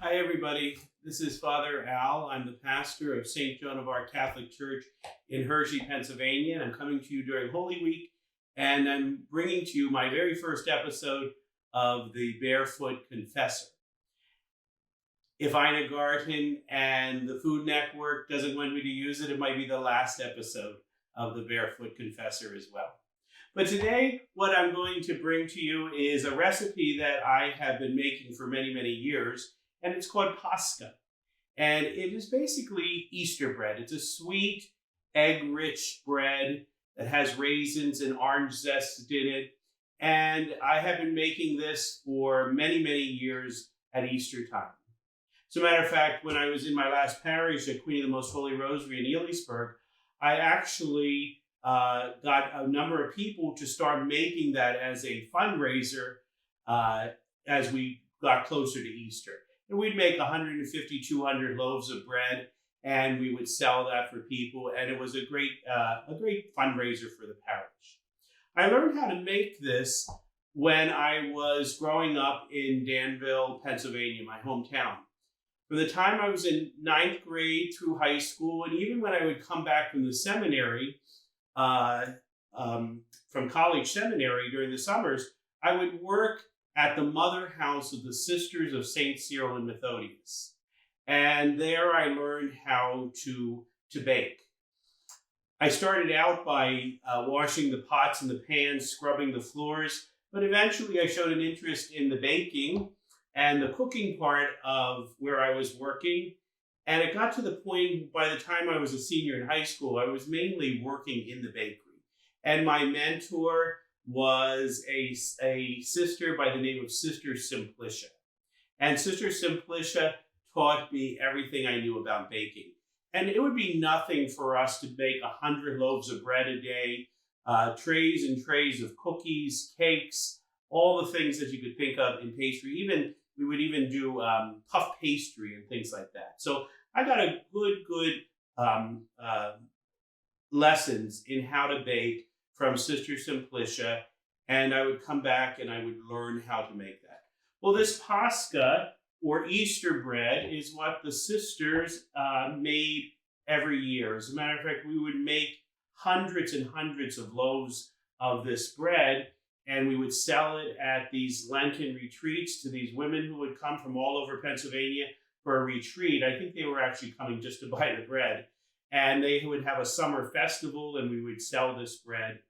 Hi, everybody. This is Father Al. I'm the pastor of St. Joan of Arc Catholic Church in Hershey, Pennsylvania, and I'm coming to you during Holy Week, and I'm bringing to you my very first episode of the Barefoot Confessor. If Ina Garten and the Food Network doesn't want me to use it, it might be the last episode of the Barefoot Confessor as well. But today, what I'm going to bring to you is a recipe that I have been making for many, many years, and it's called Paska. And it is basically Easter bread. It's a sweet, egg-rich bread that has raisins and orange zest in it. And I have been making this for many, many years at Easter time. As a matter of fact, when I was in my last parish at Queen of the Most Holy Rosary in Elisburg, I actually got a number of people to start making that as a fundraiser as we got closer to Easter. And we'd make 150, 200 loaves of bread, and we would sell that for people, and it was a great fundraiser for the parish. I learned how to make this when I was growing up in Danville, Pennsylvania, my hometown. From the time I was in 9th grade through high school, and even when I would come back from the seminary, from college seminary during the summers, I would work at the mother house of the Sisters of St. Cyril and Methodius. And there I learned how to bake. I started out by washing the pots and the pans, scrubbing the floors, but eventually I showed an interest in the baking and the cooking part of where I was working. And it got to the point, by the time I was a senior in high school, I was mainly working in the bakery. And my mentor was a sister by the name of Sister Simplicia. And Sister Simplicia taught me everything I knew about baking. And it would be nothing for us to bake 100 loaves of bread a day, trays and trays of cookies, cakes, all the things that you could think of in pastry. We would even do puff pastry and things like that. So I got a good lessons in how to bake from Sister Simplicia, and I would come back and I would learn how to make that. Well, this Paska, or Easter bread, is what the sisters made every year. As a matter of fact, we would make hundreds and hundreds of loaves of this bread, and we would sell it at these Lenten retreats to these women who would come from all over Pennsylvania for a retreat. I think they were actually coming just to buy the bread. And they would have a summer festival, and we would sell this bread.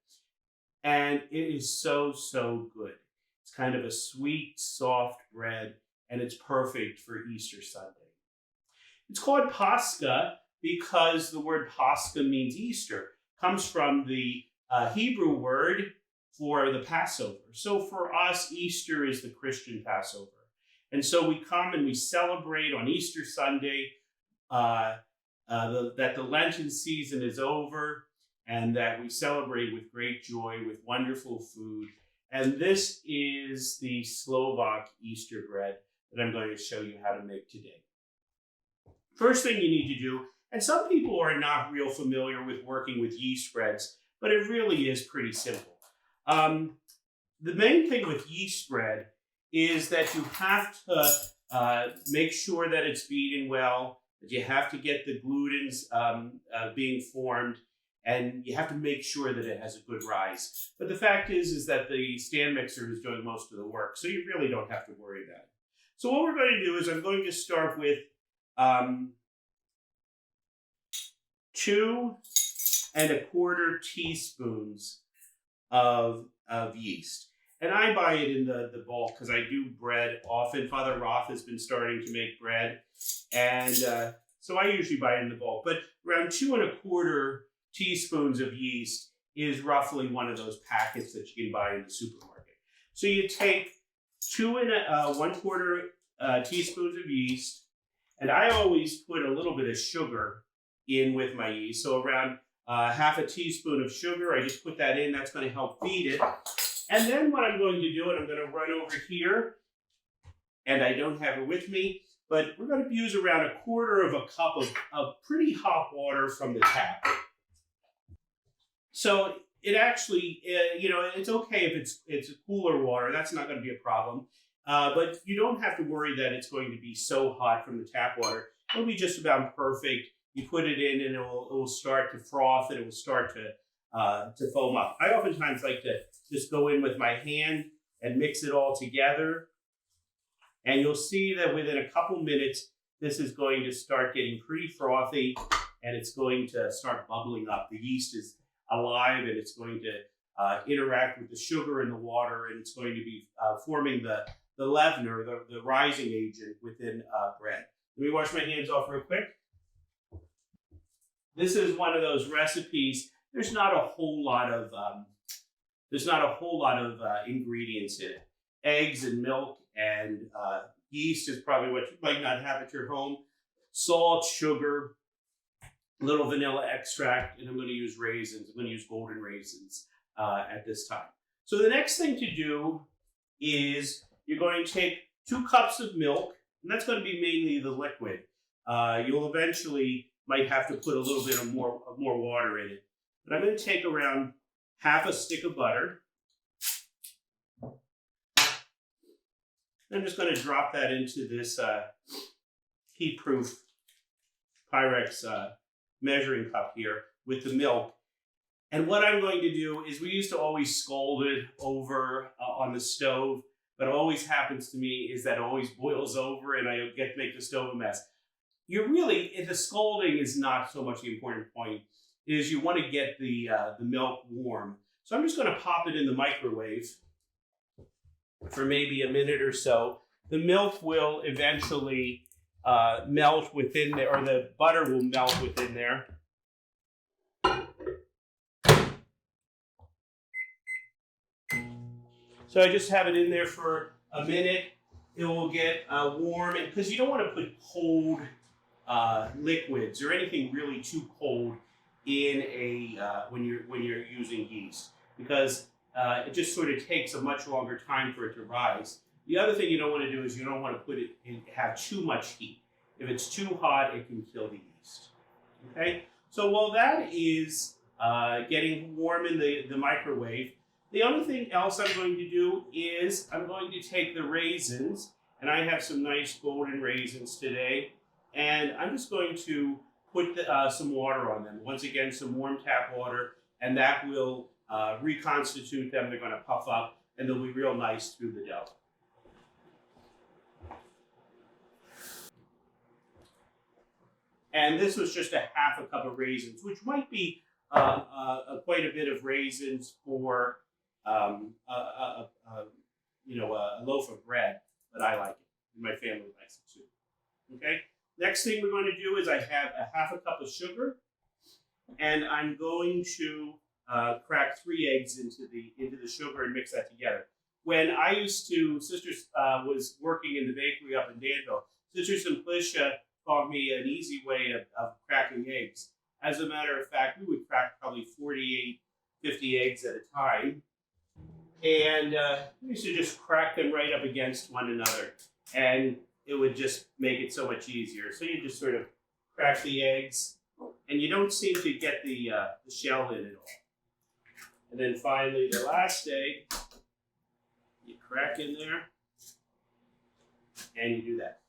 And it is so, so good. It's kind of a sweet, soft bread, and it's perfect for Easter Sunday. It's called Paska because the word Paska means Easter. It comes from the Hebrew word for the Passover. So for us, Easter is the Christian Passover. And so we come and we celebrate on Easter Sunday that the Lenten season is over, and that we celebrate with great joy, with wonderful food. And this is the Slovak Easter bread that I'm going to show you how to make today. First thing you need to do, and some people are not real familiar with working with yeast breads, but it really is pretty simple. The main thing with yeast bread is that you have to make sure that it's beaten well, that you have to get the glutens being formed, and you have to make sure that it has a good rise. But the fact is that the stand mixer is doing most of the work, so you really don't have to worry about it. So what we're going to do is I'm going to start with 2 1/4 teaspoons of yeast. And I buy it in the bulk because I do bread often. Father Roth has been starting to make bread. And so I usually buy it in the bulk. But around 2 1/4 teaspoons of yeast is roughly one of those packets that you can buy in the supermarket. So you take 2 1/4 teaspoons of yeast. And I always put a little bit of sugar in with my yeast. So around half a teaspoon of sugar, I just put that in. That's going to help feed it. And then what I'm going to do, and I'm going to run over here, and I don't have it with me, but we're going to use around 1/4 cup of pretty hot water from the tap. So it actually, it's okay if it's cooler water. That's not going to be a problem. But you don't have to worry that it's going to be so hot from the tap water. It'll be just about perfect. You put it in and it will start to froth and it will start to foam up. I oftentimes like to just go in with my hand and mix it all together. And you'll see that within a couple minutes, this is going to start getting pretty frothy and it's going to start bubbling up. The yeast is alive and it's going to interact with the sugar in the water, and it's going to be forming the leavener, the rising agent within bread. Let me wash my hands off real quick. This is one of those recipes. There's not a whole lot of ingredients in it. Eggs and milk and yeast is probably what you might not have at your home. Salt, sugar, a little vanilla extract, and I'm going to use raisins. I'm going to use golden raisins at this time. So the next thing to do is you're going to take 2 cups of milk, and that's going to be mainly the liquid. You'll eventually might have to put a little bit of more water in it. But I'm going to take around half a stick of butter. I'm just going to drop that into this heat-proof Pyrex measuring cup here with the milk. And what I'm going to do is, we used to always scald it over on the stove, but what always happens to me is that it always boils over and I get to make the stove a mess. The scalding is not so much the important point, is you want to get the milk warm. So I'm just going to pop it in the microwave for maybe a minute or so. The milk will eventually melt within there, or the butter will melt within there. So I just have it in there for a minute. It will get warm, because you don't want to put cold liquids or anything really too cold in when you're using yeast, because it just sort of takes a much longer time for it to rise. The other thing you don't want to do is you don't want to put it in, have too much heat. If it's too hot, it can kill the yeast. Okay, so while that is getting warm in the microwave, the only thing else I'm going to do is I'm going to take the raisins, and I have some nice golden raisins today, and I'm just going to put some water on them. Once again, some warm tap water, and that will reconstitute them. They're going to puff up, and they'll be real nice through the dough. And this was just a half a cup of raisins, which might be quite a bit of raisins for a loaf of bread, but I like it, and my family likes it too. Okay. Next thing we're going to do is I have a half a cup of sugar, and I'm going to crack 3 eggs into the sugar and mix that together. When I used to, Sister was working in the bakery up in Danville, Sister Simplicia taught me an easy way of cracking eggs. As a matter of fact, we would crack probably 48, 50 eggs at a time. And we used to just crack them right up against one another. And it would just make it so much easier. So you just sort of crack the eggs, and you don't seem to get the shell in at all. And then finally, the last egg, you crack in there, and you do that.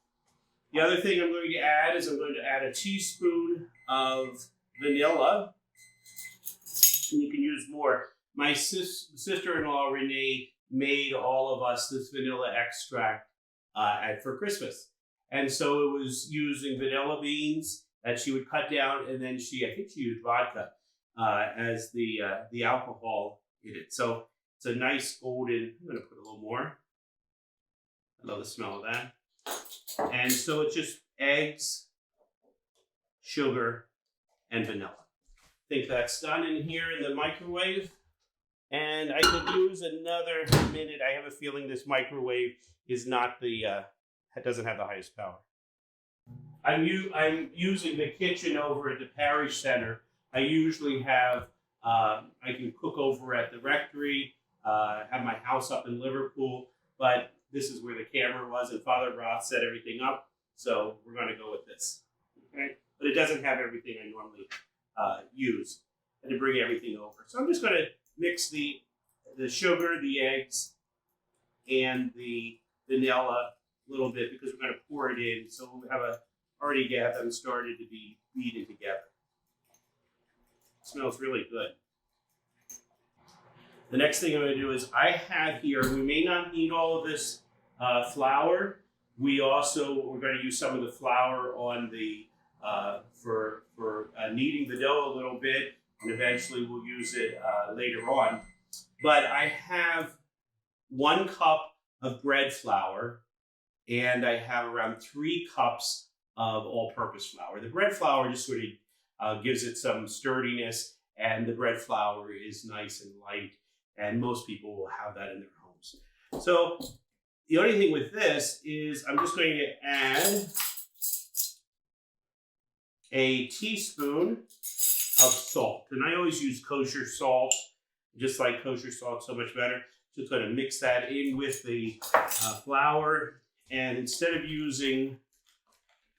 The other thing I'm going to add is I'm going to add a teaspoon of vanilla, and you can use more. My sister-in-law, Renee, made all of us this vanilla extract for Christmas. And so it was using vanilla beans that she would cut down, and then I think she used vodka as the alcohol in it. So it's a nice golden, I'm going to put a little more. I love the smell of that. And so it's just eggs, sugar, and vanilla. I think that's done in here in the microwave. And I could use another minute. I have a feeling this microwave is not doesn't have the highest power. I'm using the kitchen over at the parish center. I usually have, I can cook over at the rectory, have my house up in Liverpool, but this is where the camera was, and Father Roth set everything up, so we're going to go with this. Okay? But it doesn't have everything I normally use, and to bring everything over. So I'm just going to mix the sugar, the eggs, and the vanilla a little bit because we're going to pour it in. So we'll have already get them started to be beaten together. It smells really good. The next thing I'm going to do is I have here, we may not need all of this flour. We're going to use some of the flour on the, for kneading the dough a little bit, and eventually we'll use it later on. But I have 1 cup of bread flour, and I have around 3 cups of all-purpose flour. The bread flour just sort of gives it some sturdiness, and the bread flour is nice and light, and most people will have that in their homes. So the only thing with this is I'm just going to add a teaspoon of salt. And I always use kosher salt, just like kosher salt, so much better. Just going to mix that in with the flour. And instead of using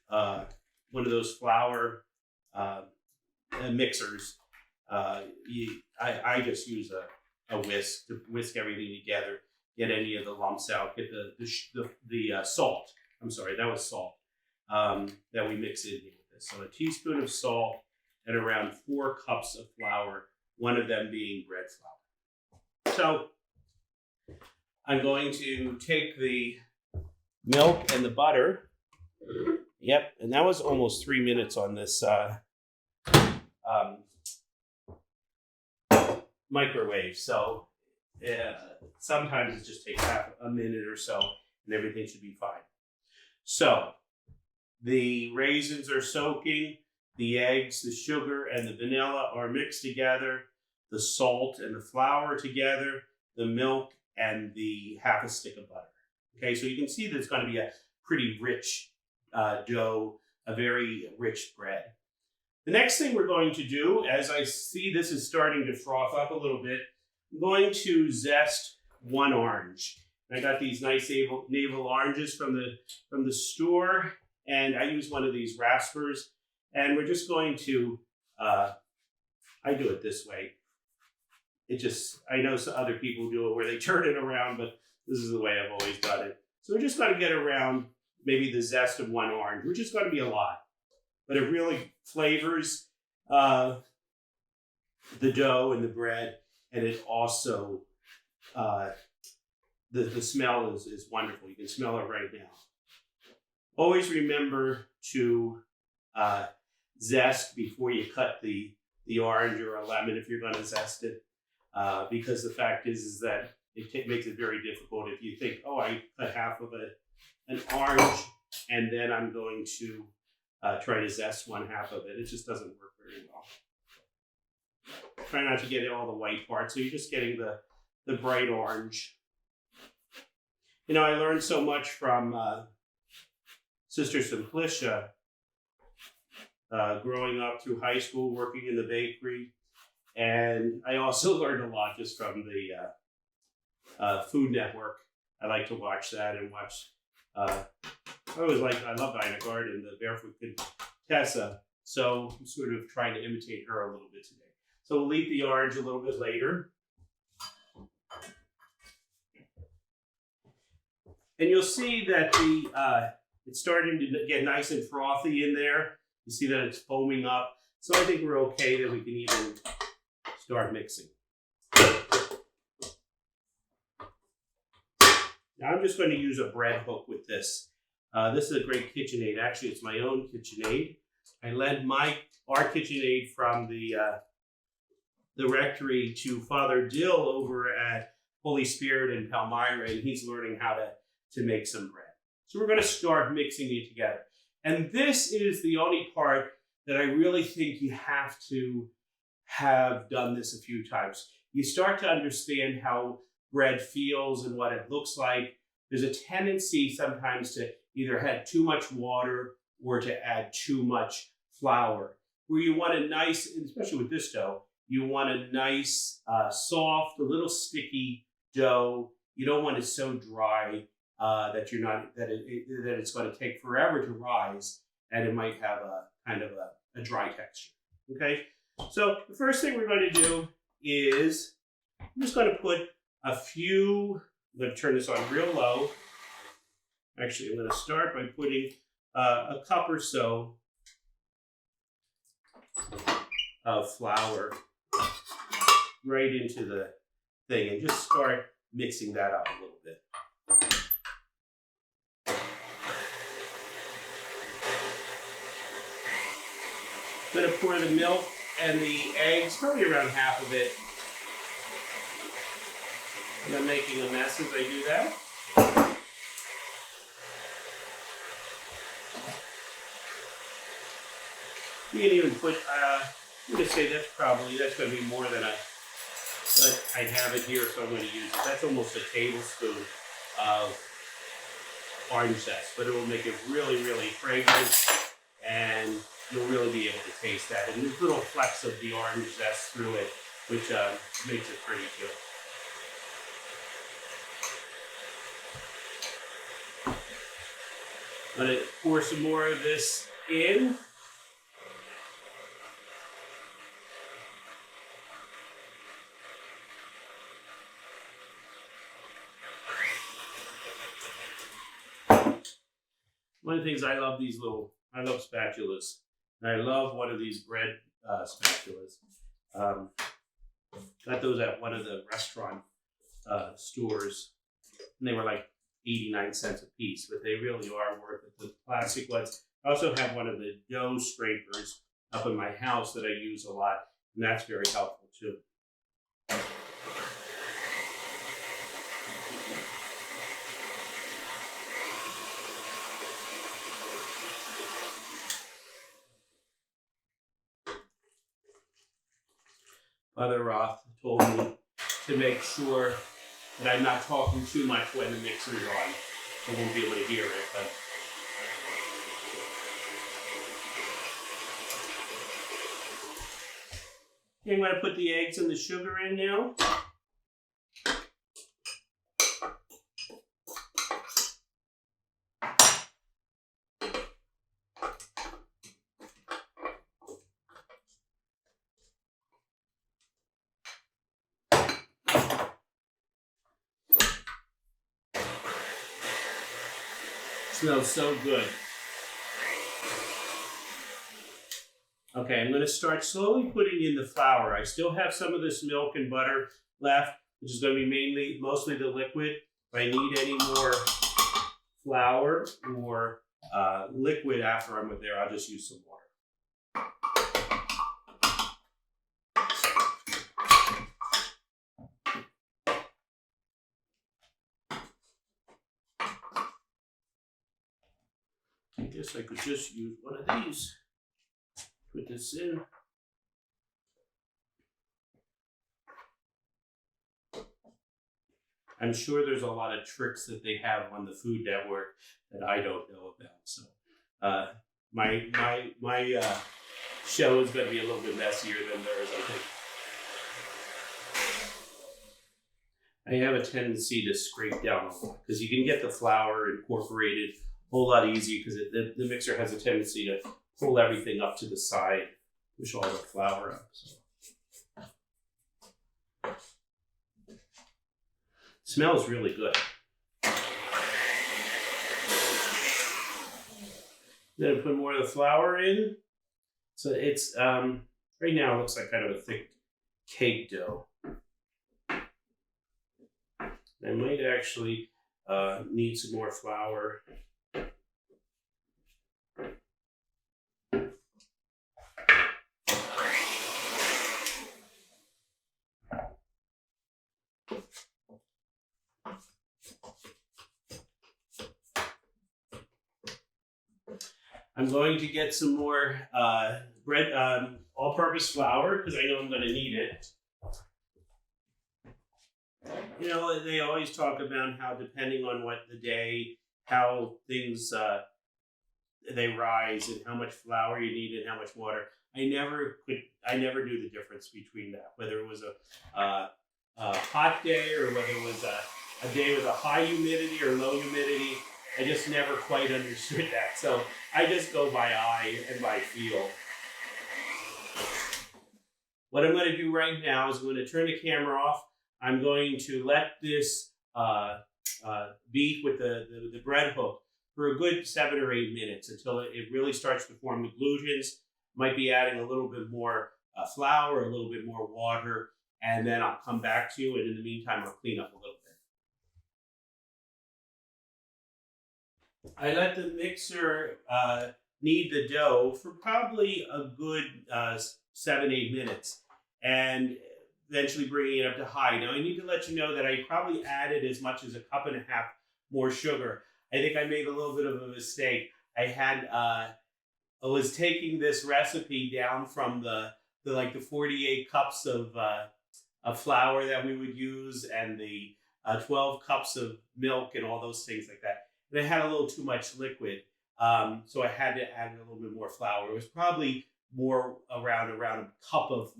one of those flour mixers, I just use a whisk to whisk everything together, get any of the lumps out, get the salt. I'm sorry, that was salt that we mix in here with this. So a teaspoon of salt and around 4 cups of flour, one of them being bread flour. So I'm going to take the milk and the butter. Yep, and that was almost 3 minutes on this microwave. So sometimes it just takes half a minute or so and everything should be fine. So the raisins are soaking, the eggs, the sugar, and the vanilla are mixed together, the salt and the flour together, the milk, and the half a stick of butter. Okay, so you can see that it's going to be a pretty rich dough, a very rich bread. The next thing we're going to do, as I see this is starting to froth up a little bit, I'm going to zest 1 orange. I got these nice navel oranges from the store, and I use one of these raspers, and we're just going to, I do it this way. I know some other people do it where they turn it around, but this is the way I've always done it. So we're just going to get around maybe the zest of 1 orange, which is going to be a lot, but it really flavors the dough and the bread, and it also, the smell is wonderful. You can smell it right now. Always remember to zest before you cut the orange or a lemon if you're going to zest it, because the fact is that it makes it very difficult if you think, oh, I cut half of an orange and then I'm going to try to zest 1/2 of it. It just doesn't work very well. Try not to get all the white parts, so you're just getting the bright orange. You know, I learned so much from Sister Simplicia growing up through high school, working in the bakery. And I also learned a lot just from the Food Network. I like to watch that and watch, I love Ina Garten, the Barefoot Confessor. So I'm sort of trying to imitate her a little bit today. So we'll eat the orange a little bit later. And you'll see that it's starting to get nice and frothy in there. You see that it's foaming up. So I think we're okay that we can even start mixing. Now I'm just going to use a bread hook with this. This is a great KitchenAid. Actually, it's my own KitchenAid. I lent our KitchenAid from the rectory to Father Dill over at Holy Spirit in Palmyra, and he's learning how to make some bread. So we're going to start mixing it together. And this is the only part that I really think you have to have done this a few times. You start to understand how bread feels and what it looks like. There's a tendency sometimes to either add too much water or to add too much flour. Where you want a nice, especially with this dough, you want a nice, soft, a little sticky dough. You don't want it so dry that it's going to take forever to rise, and it might have a kind of a dry texture. Okay, so the first thing we're going to do is I'm just going to put I'm going to turn this on real low, Actually, I'm going to start by putting a cup or so of flour right into the thing and just start mixing that up a little bit. I'm going to pour the milk and the eggs, probably around half of it. And I'm making a mess as I do that. You can even put, I'm going to say that's going to be more than I have it here, so I'm going to use it. That's almost a tablespoon of orange zest, but it will make it really, really fragrant, and you'll really be able to taste that. And there's little flecks of the orange zest through it, which makes it pretty good. I'm going to pour some more of this in. One of the things I love I love spatulas. And I love one of these bread spatulas. Got those at one of the restaurant stores. And they were like 89 cents a piece, but they really are worth it. The plastic ones. I also have one of the dough scrapers up in my house that I use a lot, and that's very helpful too. Father Roth told me to make sure that I'm not talking too much when the mixer's on. I won't be able to hear it, but okay, I'm going to put the eggs and the sugar in now. Smells so good. Okay, I'm going to start slowly putting in the flour. I still have some of this milk and butter left, which is going to be mostly the liquid. If I need any more flour or liquid after I'm there, I'll just use some water. I guess I could just use one of these. Put this in. I'm sure there's a lot of tricks that they have on the Food Network that I don't know about. So my show is going to be a little bit messier than theirs, I think. I have a tendency to scrape down a lot because you can get the flour incorporated a whole lot easier because the mixer has a tendency to pull everything up to the side, push all the flour up. So. Smells really good. I'm going to put more of the flour in. So it's, right now it looks like kind of a thick cake dough. I might actually need some more flour. I'm going to get some more bread, all-purpose flour, because I know I'm going to need it. You know, they always talk about how depending on what the day, how things, they rise and how much flour you need and how much water. I never knew the difference between that, whether it was a hot day or whether it was a day with a high humidity or low humidity. I just never quite understood that. So I just go by eye and by feel. What I'm going to do right now is I'm going to turn the camera off. I'm going to let this beat with the bread hook for a good 7 or 8 minutes until it really starts to form the glutens. Might be adding a little bit more flour, a little bit more water, and then I'll come back to you. And in the meantime, I'll clean up a little bit. I let the mixer knead the dough for probably a good 7-8 minutes, and eventually bringing it up to high. Now, I need to let you know that I probably added as much as 1.5 cups more sugar. I think I made a little bit of a mistake. I was taking this recipe down from the 48 cups of flour that we would use, and the 12 cups of milk and all those things like that. And I had a little too much liquid, so I had to add a little bit more flour. It was probably more around a cup of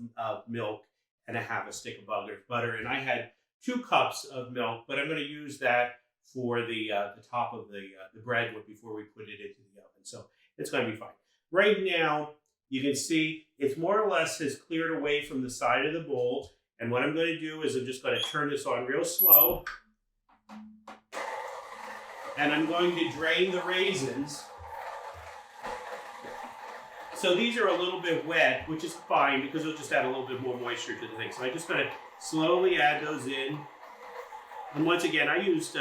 milk and 1/2 stick of butter. And I had 2 cups of milk, but I'm going to use that for the top of the bread before we put it into the oven. So it's going to be fine. Right now, you can see it's more or less has cleared away from the side of the bowl. And what I'm going to do is I'm just going to turn this on real slow. And I'm going to drain the raisins. So these are a little bit wet, which is fine because it'll just add a little bit more moisture to the thing. So I'm just going to slowly add those in. And once again, I used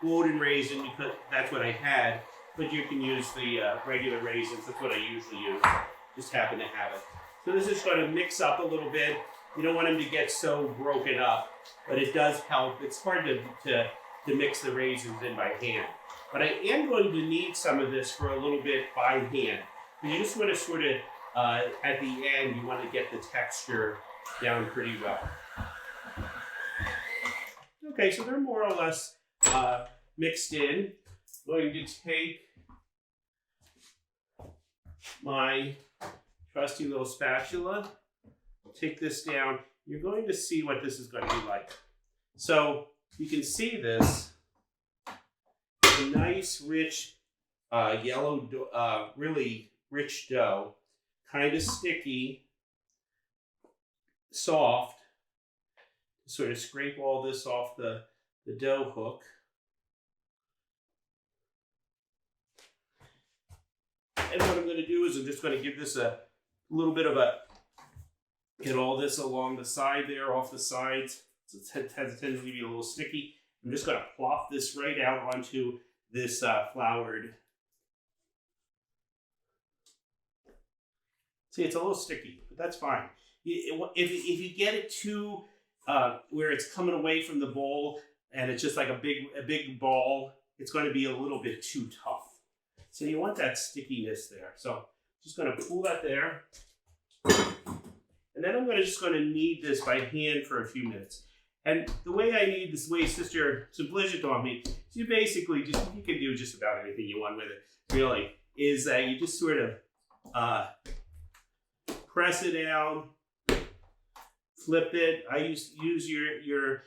golden raisin because that's what I had, but you can use the regular raisins. That's what I usually use. Just happen to have it. So this is going to mix up a little bit. You don't want them to get so broken up, but it does help. It's hard to mix the raisins in by hand. But I am going to knead some of this for a little bit by hand. You just want to sort of, at the end, you want to get the texture down pretty well. Okay, so they're more or less mixed in. I'm going to take my trusty little spatula, take this down. You're going to see what this is going to be like. So you can see this, a nice, rich, yellow, really rich dough, kind of sticky, soft. Sort of scrape all this off the dough hook. And what I'm going to do is I'm just going to give this a little bit of get all this along the side there, off the sides. So it has a tendency to be a little sticky. I'm just going to plop this right out onto this floured. See, it's a little sticky, but that's fine. If you get it too where it's coming away from the bowl and it's just like a big ball, it's going to be a little bit too tough. So you want that stickiness there. So just going to pull that there. And then I'm just going to knead this by hand for a few minutes. And the way I knead this, the way Sister Simplicia taught me, is you basically you can do just about anything you want with it, really, is that you just sort of press it down, flip it. I use the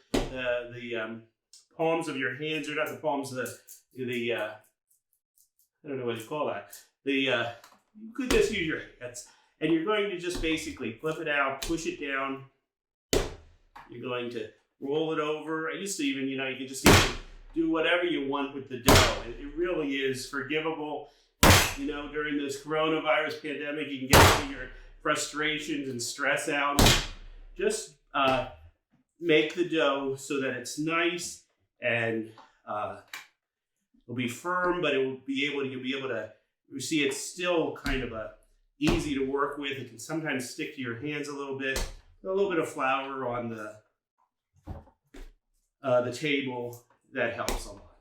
palms of your hands, or not the palms of the I don't know what you call that. You could just use your hands, and you're going to just basically flip it out, push it down. You're going to roll it over. I used to even, you can just even do whatever you want with the dough. It really is forgivable. During this coronavirus pandemic, you can get all your frustrations and stress out. Just make the dough so that it's nice and it'll be firm, but you'll be able to, you see it's still kind of easy to work with. It can sometimes stick to your hands a little bit. A little bit of flour on the table, that helps a lot.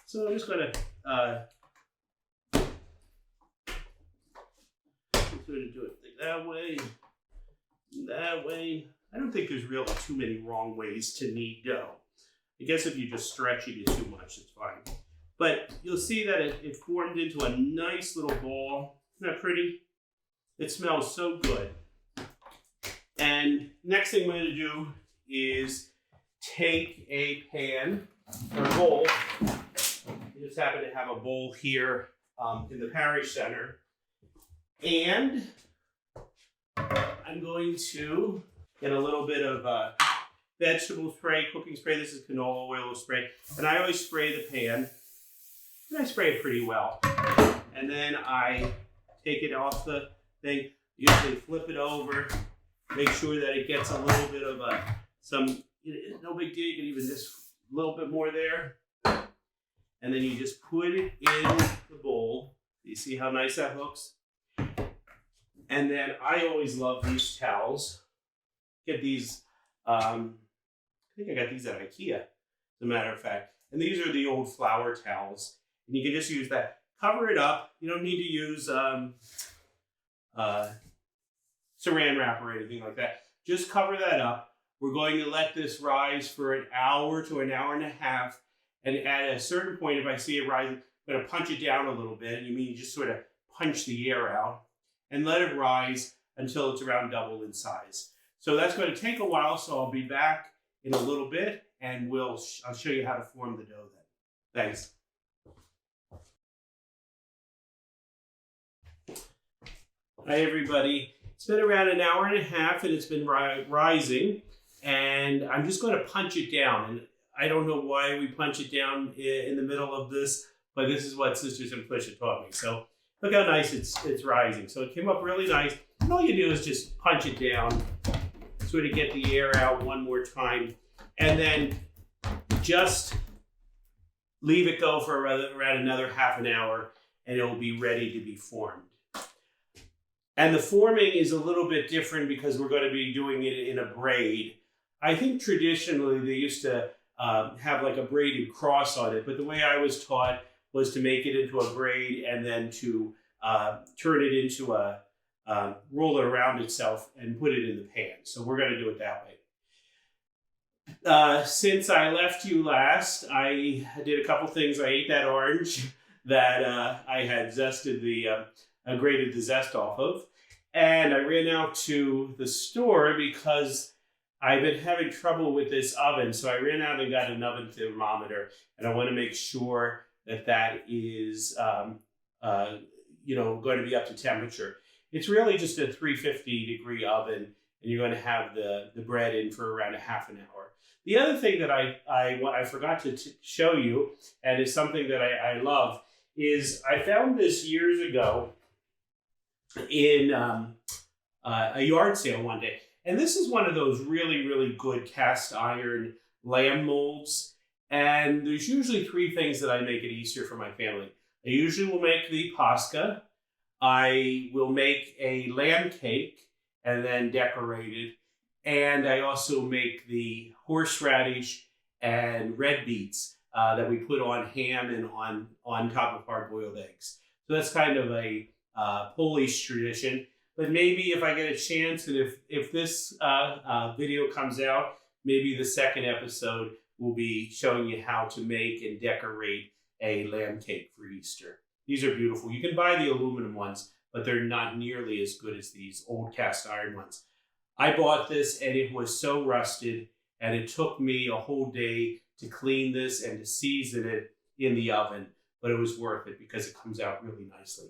So I'm just going to do it that way. I don't think there's really too many wrong ways to knead dough. I guess if you're just stretching it too much, it's fine. But you'll see that it formed into a nice little ball. Isn't that pretty? It smells so good. And next thing we're going to do is take a pan or a bowl. I just happen to have a bowl here in the parish center. And I'm going to get a little bit of vegetable spray, cooking spray. This is canola oil spray. And I always spray the pan. And I spray it pretty well. And then I take it off the thing, usually flip it over, make sure that it gets a little bit of no big deal, you can even just a little bit more there. And then you just put it in the bowl. You see how nice that looks? And then I always love these towels. Get these, I think I got these at IKEA, as a matter of fact. And these are the old flour towels. And you can just use that. Cover it up. You don't need to use saran wrap or anything like that. Just cover that up. We're going to let this rise for an hour to an hour and a half. And at a certain point, if I see it rising, I'm going to punch it down a little bit. You mean you just sort of punch the air out and let it rise until it's around double in size. So that's going to take a while. So I'll be back in a little bit and I'll show you how to form the dough then. Thanks. Hi everybody. It's been around an hour and a half and it's been rising, and I'm just going to punch it down. And I don't know why we punch it down in the middle of this, but this is what Sister Simplicia taught me. So look how nice it's rising. So it came up really nice. And all you do is just punch it down, sort of get the air out one more time, and then just leave it go for around another half an hour, and it'll be ready to be formed. And the forming is a little bit different because we're going to be doing it in a braid. I think traditionally they used to have like a braided cross on it, but the way I was taught was to make it into a braid and then to turn it into roll it around itself and put it in the pan. So we're going to do it that way. Since I left you last, I did a couple things. I ate that orange that I had zested grated the zest off of. And I ran out to the store because I've been having trouble with this oven. So I ran out and got an oven thermometer. And I want to make sure that is going to be up to temperature. It's really just a 350 degree oven, and you're going to have the bread in for around a half an hour. The other thing that I forgot to show you, and is something that I love, is I found this years ago in a yard sale one day. And this is one of those really, really good cast iron lamb molds. And there's usually three things that I make at Easter for my family. I usually will make the Paska. I will make a lamb cake and then decorate it. And I also make the horseradish and red beets that we put on ham and on top of hard-boiled eggs. So that's kind of a Polish tradition. But maybe if I get a chance, and if this video comes out, maybe the second episode will be showing you how to make and decorate a lamb cake for Easter. These are beautiful. You can buy the aluminum ones, but they're not nearly as good as these old cast iron ones. I bought this and it was so rusted, and it took me a whole day to clean this and to season it in the oven, but it was worth it because it comes out really nicely.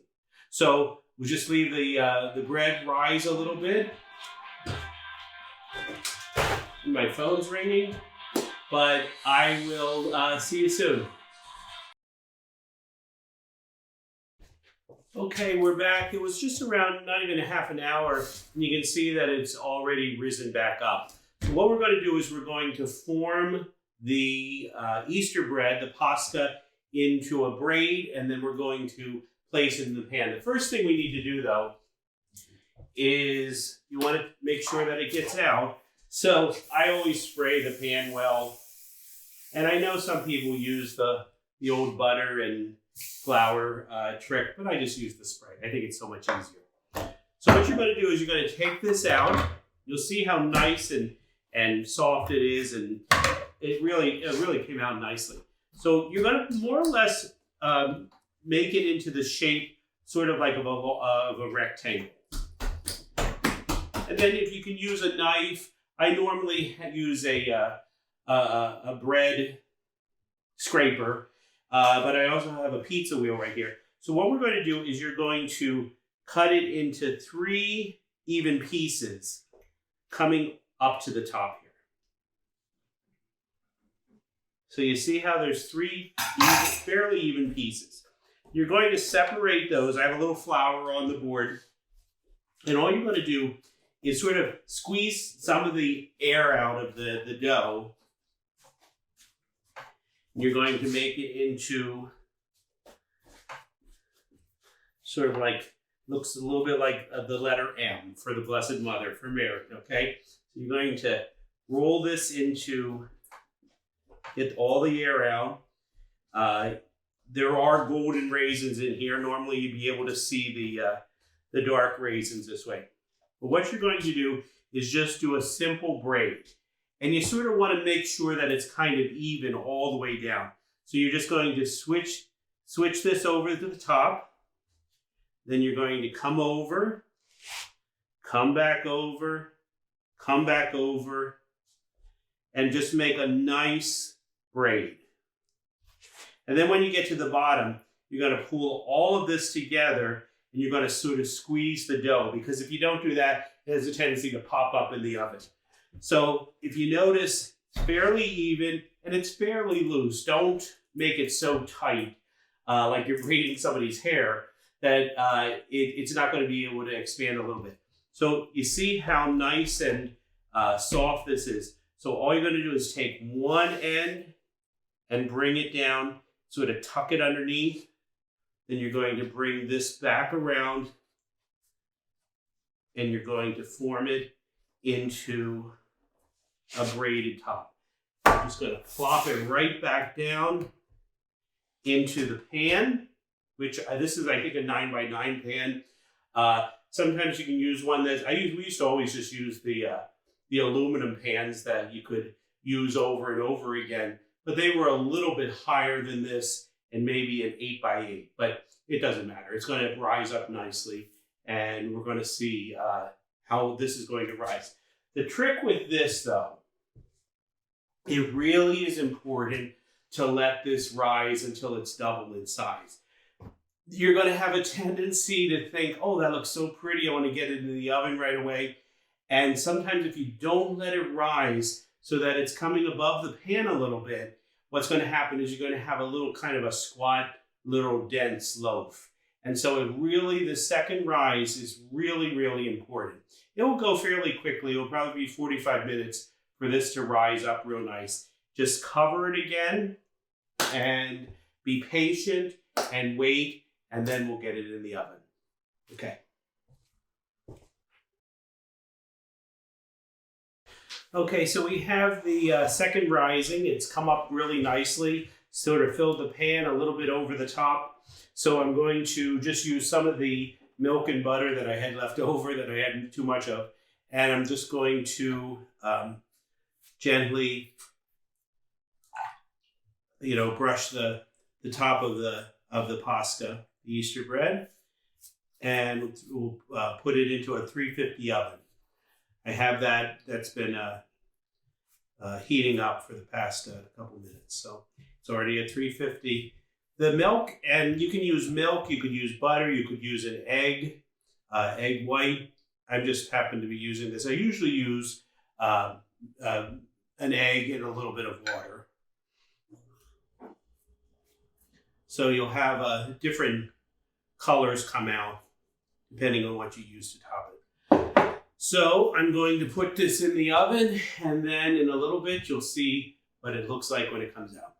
So we'll just leave the bread rise a little bit. My phone's ringing, but I will see you soon. Okay, we're back. It was just around not even a half an hour, and you can see that it's already risen back up. So what we're going to do is we're going to form the Easter bread, the Paska, into a braid, and then we're going to place it in the pan. The first thing we need to do, though, is you want to make sure that it gets out. So I always spray the pan well, and I know some people use the old butter and flour trick, but I just use the spray. I think it's so much easier. So what you're going to do is you're going to take this out. You'll see how nice and soft it is, and it really came out nicely. So you're going to more or less make it into the shape sort of like of a rectangle. And then if you can use a knife, I normally use a bread scraper, but I also have a pizza wheel right here. So what we're going to do is you're going to cut it into 3 even pieces coming up to the top here. So you see how there's three fairly even pieces. You're going to separate those. I have a little flour on the board. And all you're going to do is sort of squeeze some of the air out of the dough. You're going to make it into sort of like, looks a little bit like the letter M for the Blessed Mother, for Mary, okay? So you're going to roll this into, get all the air out. There are golden raisins in here. Normally you'd be able to see the dark raisins this way. But what you're going to do is just do a simple braid. And you sort of want to make sure that it's kind of even all the way down. So you're just going to switch this over to the top. Then you're going to come over, come back over, come back over, and just make a nice braid. And then when you get to the bottom, you're going to pull all of this together and you're going to sort of squeeze the dough, because if you don't do that, it has a tendency to pop up in the oven. So if you notice, it's fairly even and it's fairly loose. Don't make it so tight, like you're braiding somebody's hair, that it's not going to be able to expand a little bit. So you see how nice and soft this is. So all you're going to do is take one end and bring it down, sort of tuck it underneath. Then you're going to bring this back around and you're going to form it into a braided top. I'm just going to plop it right back down into the pan, which this is, I think, a 9x9 pan. Sometimes you can use one we used to always just use the aluminum pans that you could use over and over again, but they were a little bit higher than this and maybe an 8x8, but it doesn't matter. It's going to rise up nicely, and we're going to see how this is going to rise. The trick with this, though, it really is important to let this rise until it's double in size. You're going to have a tendency to think, oh, that looks so pretty, I want to get it in the oven right away. And sometimes if you don't let it rise so that it's coming above the pan a little bit, what's going to happen is you're going to have a little kind of a squat, little dense loaf. And so the second rise is really, really important. It will go fairly quickly. It will probably be 45 minutes for this to rise up real nice. Just cover it again and be patient and wait, and then we'll get it in the oven. Okay. Okay, so we have the second rising. It's come up really nicely, sort of filled the pan a little bit over the top. So I'm going to just use some of the milk and butter that I had left over that I hadn't too much of. And I'm just going to gently, brush the top of the Paska, the Easter bread, and we'll put it into a 350 oven. I have that's been heating up for the past couple minutes. So it's already at 350. The milk, and you can use milk, you could use butter, you could use an egg white. I just happen to be using this. I usually use an egg and a little bit of water. So you'll have different colors come out depending on what you use to top it. So I'm going to put this in the oven, and then in a little bit you'll see what it looks like when it comes out.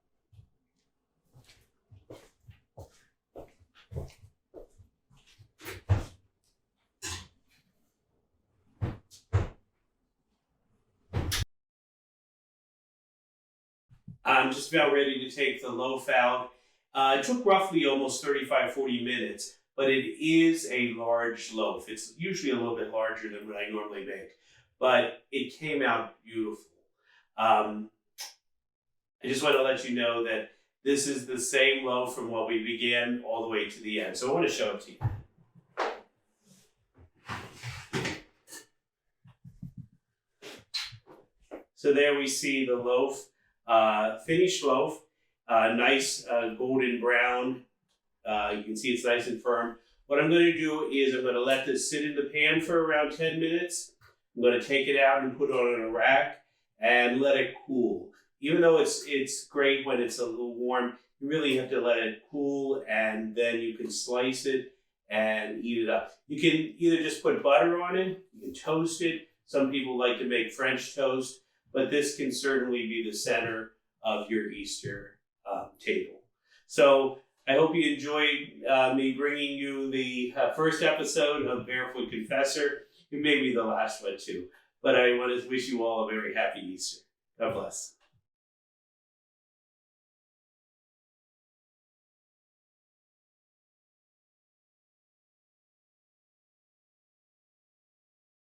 I'm just about ready to take the loaf out. It took roughly almost 35-40 minutes, but it is a large loaf. It's usually a little bit larger than what I normally make, but it came out beautiful. I just want to let you know that this is the same loaf from what we began all the way to the end. So I want to show it to you. So there we see the loaf, finished loaf, nice golden brown. You can see it's nice and firm. What I'm going to do is I'm going to let this sit in the pan for around 10 minutes. I'm going to take it out and put it on a rack and let it cool. even though it's great when it's a little warm, you really have to let it cool, and then you can slice it and eat it up. You can either just put butter on it, you can toast it. Some people like to make French toast, but this can certainly be the center of your Easter table. So I hope you enjoyed me bringing you the first episode of Barefoot Confessor. It may be the last one too, but I want to wish you all a very happy Easter. God bless.